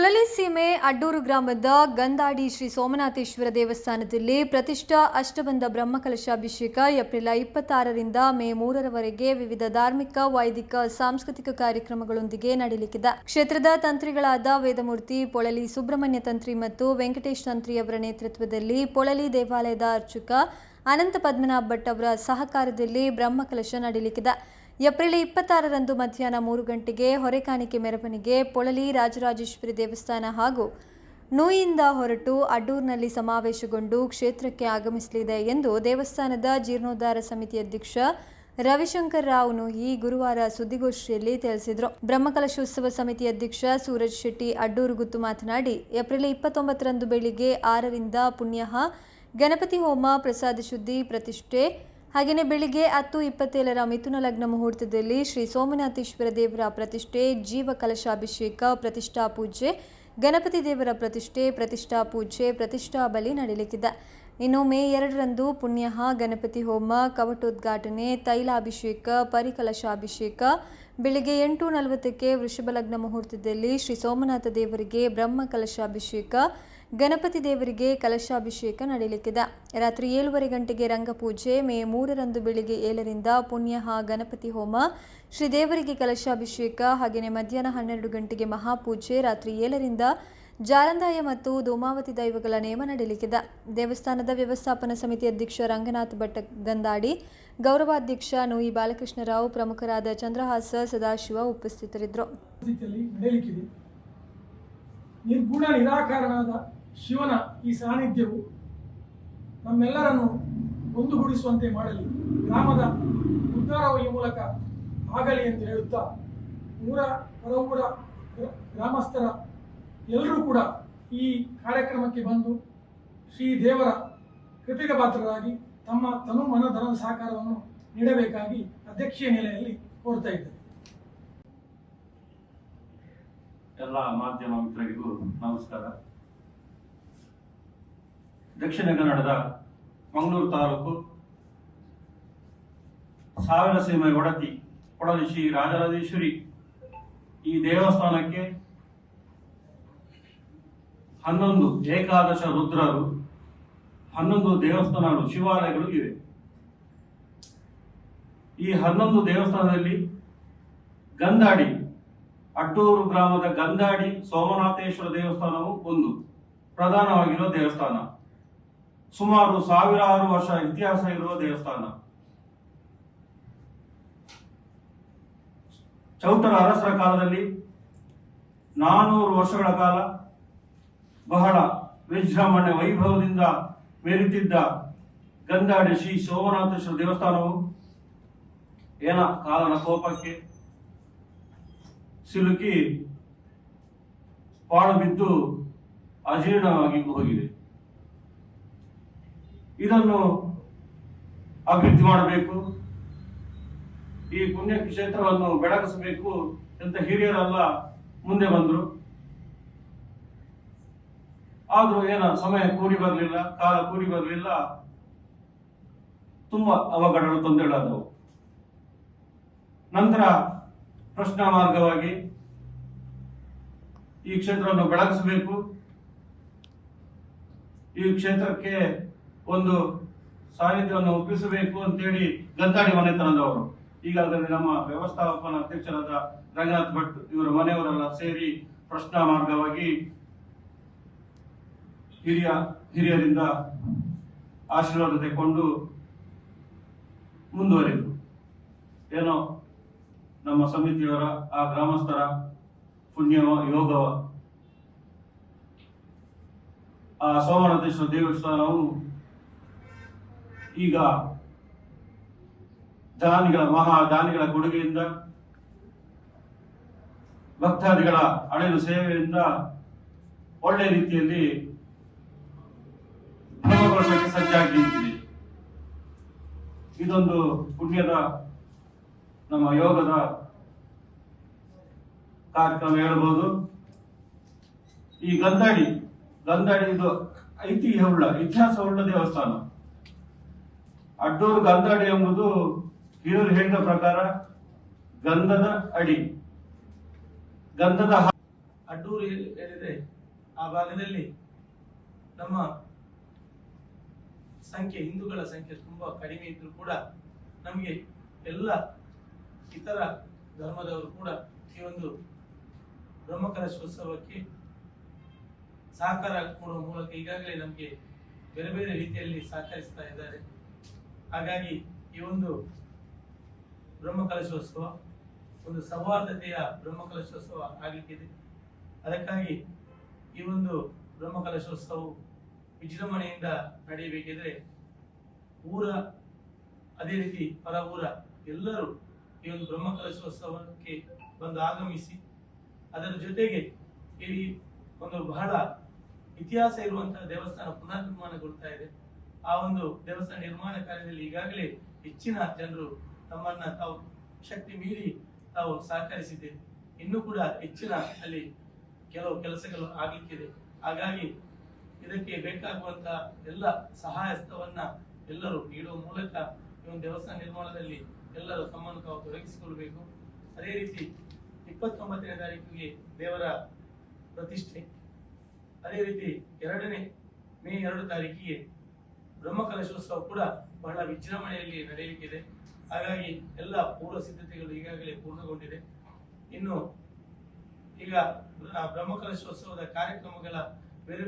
ಪೊಳಲಿ ಸೀಮೆ ಅಡ್ಡೂರು ಗ್ರಾಮದ ಗಂದಾಡಿ ಶ್ರೀ ಸೋಮನಾಥೇಶ್ವರ ದೇವಸ್ಥಾನದಲ್ಲಿ ಪ್ರತಿಷ್ಠಾ ಅಷ್ಟಬಂಧ ಬ್ರಹ್ಮಕಲಶಾಭಿಷೇಕ ಏಪ್ರಿಲ್ 26ರಿಂದ ಮೇ 3ರವರೆಗೆ ವಿವಿಧ ಧಾರ್ಮಿಕ, ವೈದಿಕ, ಸಾಂಸ್ಕೃತಿಕ ಕಾರ್ಯಕ್ರಮಗಳೊಂದಿಗೆ ನಡೆಯಲಿದೆ. ಕ್ಷೇತ್ರದ ತಂತ್ರಿಗಳಾದ ವೇದಮೂರ್ತಿ ಪೊಳಲಿ ಸುಬ್ರಹ್ಮಣ್ಯ ತಂತ್ರಿ ಮತ್ತು ವೆಂಕಟೇಶ್ ತಂತ್ರಿಯವರ ನೇತೃತ್ವದಲ್ಲಿ ಪೊಳಲಿ ದೇವಾಲಯದ ಅರ್ಚಕ ಅನಂತ ಪದ್ಮನಾಭ ಭಟ್ ಅವರ ಸಹಕಾರದಲ್ಲಿ ಬ್ರಹ್ಮಕಲಶ ನಡೆಯಲಿದೆ. ಏಪ್ರಿಲ್ 26ರಂದು ಮಧ್ಯಾಹ್ನ 3 ಗಂಟೆಗೆ ಹೊರೆಕಾಣಿಕೆ ಮೆರವಣಿಗೆ ಪೊಳಲಿ ರಾಜರಾಜೇಶ್ವರಿ ದೇವಸ್ಥಾನ ಹಾಗೂ ನೂಯಿಂದ ಹೊರಟು ಅಡ್ಡೂರಿನಲ್ಲಿ ಸಮಾವೇಶಗೊಂಡು ಕ್ಷೇತ್ರಕ್ಕೆ ಆಗಮಿಸಲಿದೆ ಎಂದು ದೇವಸ್ಥಾನದ ಜೀರ್ಣೋದ್ಧಾರ ಸಮಿತಿ ಅಧ್ಯಕ್ಷ ರವಿಶಂಕರ್ ರಾವ್ ನೂಯಿ ಗುರುವಾರ ಸುದ್ದಿಗೋಷ್ಠಿಯಲ್ಲಿ ತಿಳಿಸಿದರು. ಬ್ರಹ್ಮಕಲಶೋತ್ಸವ ಸಮಿತಿ ಅಧ್ಯಕ್ಷ ಸೂರಜ್ ಶೆಟ್ಟಿ ಅಡ್ಡೂರುಗುತ್ತು ಮಾತನಾಡಿ, ಏಪ್ರಿಲ್ 29ರಂದು ಬೆಳಿಗ್ಗೆ 6ರಿಂದ ಪುಣ್ಯಹ ಗಣಪತಿ ಹೋಮ, ಪ್ರಸಾದ ಶುದ್ಧಿ, ಪ್ರತಿಷ್ಠೆ ಹಾಗೆಯೇ ಬೆಳಿಗ್ಗೆ 10:27ರ ಮಿಥುನ ಲಗ್ನ ಮುಹೂರ್ತದಲ್ಲಿ ಶ್ರೀ ಸೋಮನಾಥೇಶ್ವರ ದೇವರ ಪ್ರತಿಷ್ಠೆ, ಜೀವ ಕಲಶಾಭಿಷೇಕ, ಪ್ರತಿಷ್ಠಾ ಪೂಜೆ, ಗಣಪತಿ ದೇವರ ಪ್ರತಿಷ್ಠೆ, ಪ್ರತಿಷ್ಠಾ ಪೂಜೆ, ಪ್ರತಿಷ್ಠಾ ಬಲಿ ನಡೆಯಲಿದೆ. ಇನ್ನು ಮೇ 2ರಂದು ಪುಣ್ಯಹ ಗಣಪತಿ ಹೋಮ, ಕವಟೋದ್ಘಾಟನೆ, ತೈಲಾಭಿಷೇಕ, ಪರಿಕಲಶಾಭಿಷೇಕ, ಬೆಳಿಗ್ಗೆ 8:40ಕ್ಕೆ ವೃಷಭ ಲಗ್ನ ಮುಹೂರ್ತದಲ್ಲಿ ಶ್ರೀ ಸೋಮನಾಥ ದೇವರಿಗೆ ಬ್ರಹ್ಮ ಕಲಶಾಭಿಷೇಕ, ಗಣಪತಿ ದೇವರಿಗೆ ಕಲಶಾಭಿಷೇಕ ನಡೆಯಲಿದೆ. ರಾತ್ರಿ 7:30 ಗಂಟೆಗೆ ರಂಗಪೂಜೆ, ಮೇ 3ರಂದು ಬೆಳಿಗ್ಗೆ 7ರಿಂದ ಪುಣ್ಯಹ ಗಣಪತಿ ಹೋಮ, ಶ್ರೀ ದೇವರಿಗೆ ಕಲಶಾಭಿಷೇಕ ಹಾಗೆಯೇ ಮಧ್ಯಾಹ್ನ 12 ಗಂಟೆಗೆ ಮಹಾಪೂಜೆ, ರಾತ್ರಿ 7ರಿಂದ ಜಾಲಂದಾಯ ಮತ್ತು ಧೂಮಾವತಿ ದೈವಗಳ ನೇಮ ನಡೆಯಲಿದೆ. ದೇವಸ್ಥಾನದ ವ್ಯವಸ್ಥಾಪನಾ ಸಮಿತಿ ಅಧ್ಯಕ್ಷ ರಂಗನಾಥ್ ಭಟ್ ಗಂದಾಡಿ, ಗೌರವಾಧ್ಯಕ್ಷ ನೂಯಿ ಬಾಲಕೃಷ್ಣರಾವ್, ಪ್ರಮುಖರಾದ ಚಂದ್ರಹಾಸ, ಸದಾಶಿವ ಉಪಸ್ಥಿತರಿದ್ದರು. ನಿರ್ಗುಣ ನಿರಾಕಾರನಾದ ಶಿವನ ಈ ಸಾನ್ನಿಧ್ಯವು ನಮ್ಮೆಲ್ಲರನ್ನು ಒಂದುಗೂಡಿಸುವಂತೆ ಮಾಡಲಿ, ಗ್ರಾಮದ ಉದ್ಧಾರವು ಈ ಮೂಲಕ ಆಗಲಿ ಎಂದು ಹೇಳುತ್ತಾ, ಊರ ಹೊರಊರ ಗ್ರಾಮಸ್ಥರ ಎಲ್ಲರೂ ಕೂಡ ಈ ಕಾರ್ಯಕ್ರಮಕ್ಕೆ ಬಂದು ಶ್ರೀ ದೇವರ ಕೃಪೆಗೆ ಪಾತ್ರರಾಗಿ ತಮ್ಮ ತನು ಮನ ಧನದ ಸಹಕಾರವನ್ನು ನೀಡಬೇಕಾಗಿ ಅಧ್ಯಕ್ಷೀಯ ನೆಲೆಯಲ್ಲಿ ಕೋರ್ತಾ ಇದ್ದಾರೆ. ಎಲ್ಲ ಮಾಧ್ಯಮ ಮಿತ್ರರಿಗೂ ನಮಸ್ಕಾರ. ದಕ್ಷಿಣ ಕನ್ನಡದ ಮಂಗಳೂರು ತಾಲೂಕು ಸಾವಿರ ಸೀಮೆ ಒಡತಿ ಪೊಳಲಿ ಶ್ರೀ ರಾಜರಾಜೇಶ್ವರಿ ಈ ದೇವಸ್ಥಾನಕ್ಕೆ 11 ಏಕಾದಶ ರುದ್ರರು, 11 ದೇವಸ್ಥಾನಗಳು, ಶಿವಾಲಯಗಳು ಇವೆ. ಈ 11 ದೇವಸ್ಥಾನದಲ್ಲಿ ಗಂದಾಡಿ ಅಡ್ಡೂರು ಗ್ರಾಮದ ಗಂದಾಡಿ ಸೋಮನಾಥೇಶ್ವರ ದೇವಸ್ಥಾನವು ಒಂದು ಪ್ರಧಾನವಾಗಿರುವ ದೇವಸ್ಥಾನ. ಸುಮಾರು 1000 ವರ್ಷ ಇತಿಹಾಸ ಇರುವ ದೇವಸ್ಥಾನ. ಚೌಟರ ಅರಸರ ಕಾಲದಲ್ಲಿ 400 ವರ್ಷಗಳ ಕಾಲ ಬಹಳ ವಿಜೃಂಭಣೆ ವೈಭವದಿಂದ ಮೆರೆಯುತ್ತಿದ್ದ ಗಂದಾಡಿ ಶ್ರೀ ಸೋಮನಾಥೇಶ್ವರ ದೇವಸ್ಥಾನವು ಕಾಲನ ಕೋಪಕ್ಕೆ ಸಿಲುಕಿ ಪಾಳು ಬಿದ್ದು ಅಜೀರ್ಣವಾಗಿ ಹೋಗಿದೆ. ಇದನ್ನು ಅಭಿವೃದ್ಧಿ ಮಾಡಬೇಕು, ಈ ಪುಣ್ಯ ಕ್ಷೇತ್ರವನ್ನು ಬೆಳಗಿಸಬೇಕು ಅಂತ ಹಿರಿಯರೆಲ್ಲ ಮುಂದೆ ಬಂದರು. ಆದ್ರೂ ಸಮಯ ಕೂಡಿ ಬರಲಿಲ್ಲ, ಕಾಲ ಕೂಡಿ ಬರಲಿಲ್ಲ. ತುಂಬಾ ಅವಘಡಗಳು, ತೊಂದರೆಗಳಾದವು. ನಂತರ ಪ್ರಶ್ನಾ ಮಾರ್ಗವಾಗಿ ಈ ಕ್ಷೇತ್ರವನ್ನು ಬೆಳಗಿಸಬೇಕು, ಈ ಕ್ಷೇತ್ರಕ್ಕೆ ಒಂದು ಸಾನ್ನಿಧ್ಯವನ್ನು ಒಪ್ಪಿಸಬೇಕು ಅಂತೇಳಿ ಗಂದಾಡಿ ಮನೆತನದವರು, ಈಗಾಗಲೇ ನಮ್ಮ ವ್ಯವಸ್ಥಾಪನಾ ಅಧ್ಯಕ್ಷರಾದ ರಂಗನಾಥ್ ಭಟ್ ಇವರ ಮನೆಯವರೆಲ್ಲ ಸೇರಿ ಪ್ರಶ್ನಾ ಮಾರ್ಗವಾಗಿ ಹಿರಿಯರಿಂದ ಆಶೀರ್ವಾದ ತೆಗೆದುಕೊಂಡು ಮುಂದುವರಿದರು. ನಮ್ಮ ಸಮಿತಿಯವರ, ಆ ಗ್ರಾಮಸ್ಥರ ಪುಣ್ಯವ ಯೋಗವ ಆ ಸೋಮನಾಥೇಶ್ವರ ದೇವಸ್ಥಾನವು ಈಗ ಮಹಾದಾನಿಗಳ ಕೊಡುಗೆಯಿಂದ, ಭಕ್ತಾದಿಗಳ ಅಳೆಲು ಸೇವೆಯಿಂದ ಒಳ್ಳೆ ರೀತಿಯಲ್ಲಿ ಸಜ್ಜಾಗಿ ನಿಂತಿದೆ. ಇದೊಂದು ಪುಣ್ಯದ ನಮ್ಮ ಯೋಗದ ಕಾರ್ಯಕ್ರಮ ಹೇಳಬಹುದು. ಈ ಗಂದಾಡಿ ಇದು ಇತಿಹಾಸವುಳ್ಳ ದೇವಸ್ಥಾನ. ಅಡ್ಡೂರು ಗಂದಾಡಿ ಎಂಬುದು ಹಿರಿಯರು ಹೇಳಿದ ಪ್ರಕಾರ ಗಂಧದ ಅಡಿ, ಗಂಧದ ಅಡ್ಡೂರು ಹೇಳಿದ್ರೆ ಆ ಭಾಗದಲ್ಲಿ ನಮ್ಮ ಹಿಂದೂಗಳ ಸಂಖ್ಯೆ ತುಂಬಾ ಕಡಿಮೆ ಇದ್ರೂ ಕೂಡ ನಮಗೆ ಎಲ್ಲ ಇತರ ಧರ್ಮದವರು ಕೂಡ ಈ ಒಂದು ಬ್ರಹ್ಮಕಲಶೋತ್ಸವಕ್ಕೆ ಸಹಕಾರ ಕೊಡುವ ಮೂಲಕ ಈಗಾಗಲೇ ನಮಗೆ ಬೇರೆ ಬೇರೆ ರೀತಿಯಲ್ಲಿ ಸಹಕರಿಸ್ತಾ ಇದ್ದಾರೆ. ಹಾಗಾಗಿ ಈ ಒಂದು ಬ್ರಹ್ಮಕಲಶೋತ್ಸವ ಒಂದು ಸೌಹಾರ್ದತೆಯ ಬ್ರಹ್ಮಕಲಶೋತ್ಸವ ಆಗಲಿಕ್ಕಿದೆ. ಅದಕ್ಕಾಗಿ ಈ ಒಂದು ಬ್ರಹ್ಮಕಲಶೋತ್ಸವ ವಿಜೃಂಭಣೆಯಿಂದ ನಡೆಯಬೇಕಿದ್ರೆ ಊರ ಅದೇ ರೀತಿ ಹೊರ ಊರ ಎಲ್ಲರೂ ಈ ಒಂದು ಬ್ರಹ್ಮಕಲಶೋತ್ಸವಕ್ಕೆ ಬಂದು ಆಗಮಿಸಿ ಅದರ ಜೊತೆಗೆ ಇಲ್ಲಿ ಒಂದು ಬಹಳ ಇತಿಹಾಸ ಇರುವಂತಹ ದೇವಸ್ಥಾನ ಪುನರ್ ನಿರ್ಮಾಣಗೊಳ್ತಾ ಇದೆ. ಆ ಒಂದು ದೇವಸ್ಥಾನ ನಿರ್ಮಾಣ ಕಾರ್ಯದಲ್ಲಿ ಈಗಾಗಲೇ ಹೆಚ್ಚಿನ ಜನರು ತಮ್ಮನ್ನ ತಾವು ಶಕ್ತಿ ಮೀರಿ ತಾವು ಸಹಕರಿಸಿದ್ದೇವೆ. ಇನ್ನೂ ಕೂಡ ಹೆಚ್ಚಿನ ಅಲ್ಲಿ ಕೆಲವು ಕೆಲಸಗಳು ಆಗ್ಲಿಕ್ಕಿದೆ. ಹಾಗಾಗಿ ಇದಕ್ಕೆ ಬೇಕಾಗುವಂತಹ ಎಲ್ಲ ಸಹಾಯಸ್ತವನ್ನ ಎಲ್ಲರೂ ನೀಡುವ ಮೂಲಕ ಈ ಒಂದು ದೇವಸ್ಥಾನ ನಿರ್ಮಾಣದಲ್ಲಿ ಎಲ್ಲರೂ ತಮ್ಮನ್ನು ತಾವು ತೊಡಗಿಸಿಕೊಳ್ಳಬೇಕು. ಅದೇ ರೀತಿ 29ನೇ ತಾರೀಕಿಗೆ ದೇವರ ಪ್ರತಿಷ್ಠೆ, ಅದೇ ರೀತಿ ಮೇ 2 ತಾರೀಕಿಗೆ ಬ್ರಹ್ಮಕಲಶೋತ್ಸವ ಕೂಡ ಬಹಳ ವಿಜೃಂಭಣೆಯಲ್ಲಿ ನಡೆಯಲಿಕ್ಕಿದೆ. ಹಾಗಾಗಿ ಎಲ್ಲ ಪೂರ್ವ ಸಿದ್ಧತೆಗಳು ಈಗಾಗಲೇ ಪೂರ್ಣಗೊಂಡಿದೆ. ಇನ್ನು ಈಗ ಬ್ರಹ್ಮಕಲಶೋತ್ಸವದ ಕಾರ್ಯಕ್ರಮಗಳ